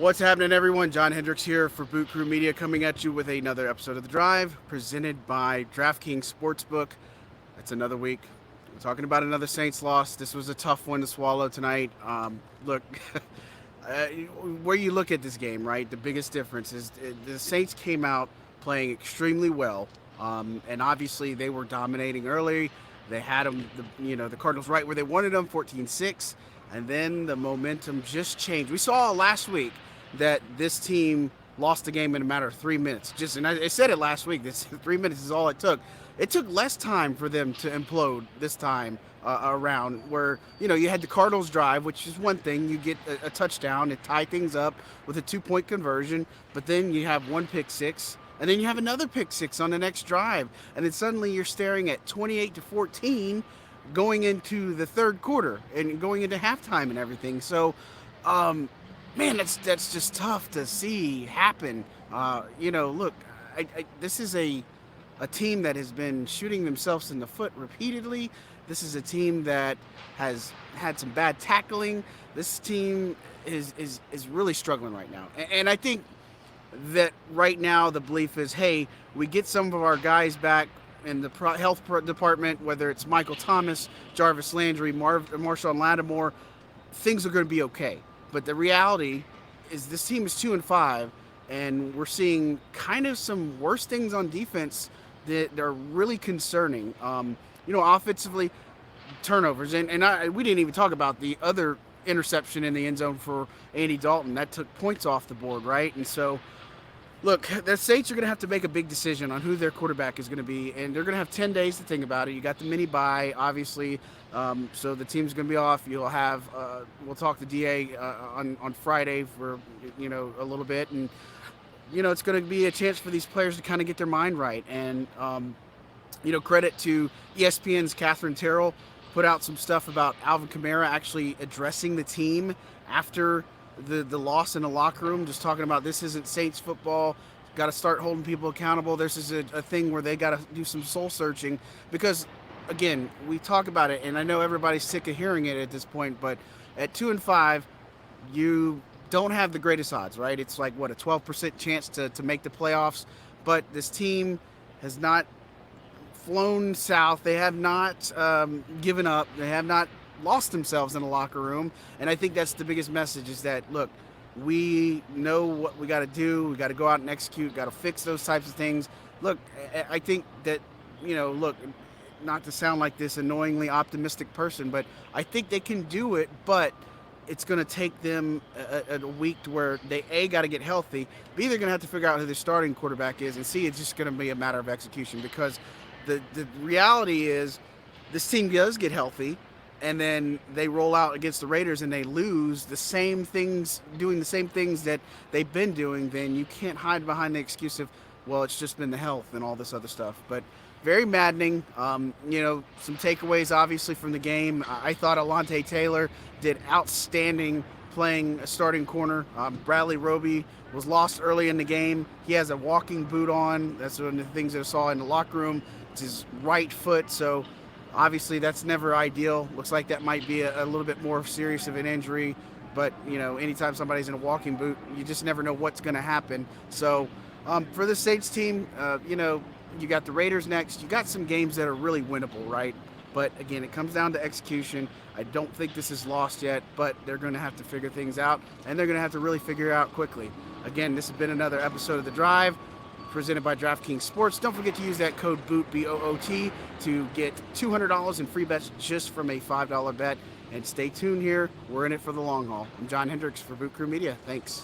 What's happening, everyone? John Hendrix here for Boot Crew Media, coming at you with another episode of The Drive, presented by DraftKings Sportsbook. It's another week. We're talking about another Saints loss. This was a tough one to swallow tonight. Look, where you look at this game, right? The biggest difference is the Saints came out playing extremely well, and obviously they were dominating early. They had them, the Cardinals right where they wanted them, 14-6, and then the momentum just changed. We saw last week that this team lost the game in a matter of 3 minutes. And I said it last week. This 3 minutes is all it took. It took less time for them to implode this time around. Where you had the Cardinals drive, which is one thing. You get a touchdown to tie things up with a 2-point conversion, but then you have one pick six. And then you have another pick six on the next drive. And then suddenly you're staring at 28-14 going into the third quarter and going into halftime and everything. So, man, that's just tough to see happen. Look, this is a team that has been shooting themselves in the foot repeatedly. This is a team that has had some bad tackling. This team is really struggling right now. And I think that right now the belief is, hey, we get some of our guys back in the health department, whether it's Michael Thomas, Jarvis Landry, Marshawn Lattimore, things are going to be okay. But the reality is this team is 2-5, and we're seeing kind of some worse things on defense that are really concerning. Offensively, turnovers, and we didn't even talk about the other interception in the end zone for Andy Dalton. That took points off the board, right? And so, look, the Saints are going to have to make a big decision on who their quarterback is going to be, and they're going to have 10 days to think about it. You got the mini bye, obviously, so the team's going to be off. You'll have, we'll talk to DA on Friday for, a little bit, and, it's going to be a chance for these players to kind of get their mind right. And, credit to ESPN's Catherine Terrell, put out some stuff about Alvin Kamara actually addressing the team after the loss in the locker room, just talking about this isn't Saints football. Got to start holding people accountable. This is a thing where they got to do some soul searching because, again, we talk about it, and I know everybody's sick of hearing it at this point, but at 2-5, you don't have the greatest odds, right? It's like, what, a 12% chance to make the playoffs, but this team has not flown south. They have not given up. They have not lost themselves in a locker room, and I think that's the biggest message is that, look, we know what we got to do. We got to go out and execute, got to fix those types of things. Look, I think that, look, not to sound like this annoyingly optimistic person, but I think they can do it, but it's going to take them a week to where they, A, got to get healthy, B, they're going to have to figure out who their starting quarterback is, and C, it's just going to be a matter of execution because the reality is this team does get healthy, and then they roll out against the Raiders and they lose the same things, doing the same things that they've been doing, then you can't hide behind the excuse of, well, it's just been the health and all this other stuff. But very maddening. Some takeaways, obviously, from the game. I thought Alontae Taylor did outstanding playing a starting corner. Bradley Roby was lost early in the game. He has a walking boot on. That's one of the things that I saw in the locker room. It's his right foot, so obviously that's never ideal. Looks like that might be a little bit more serious of an injury, but anytime somebody's in a walking boot, you just never know what's going to happen. So for the Saints team, you got the Raiders next. You got some games that are really winnable, right? But again, it comes down to execution. I don't think this is lost yet, but they're going to have to figure things out, and they're going to have to really figure it out quickly. Again, this has been another episode of The Drive, presented by DraftKings Sports. Don't forget to use that code BOOT, B-O-O-T, to get $200 in free bets just from a $5 bet. And stay tuned here. We're in it for the long haul. I'm John Hendrix for Boot Crew Media. Thanks.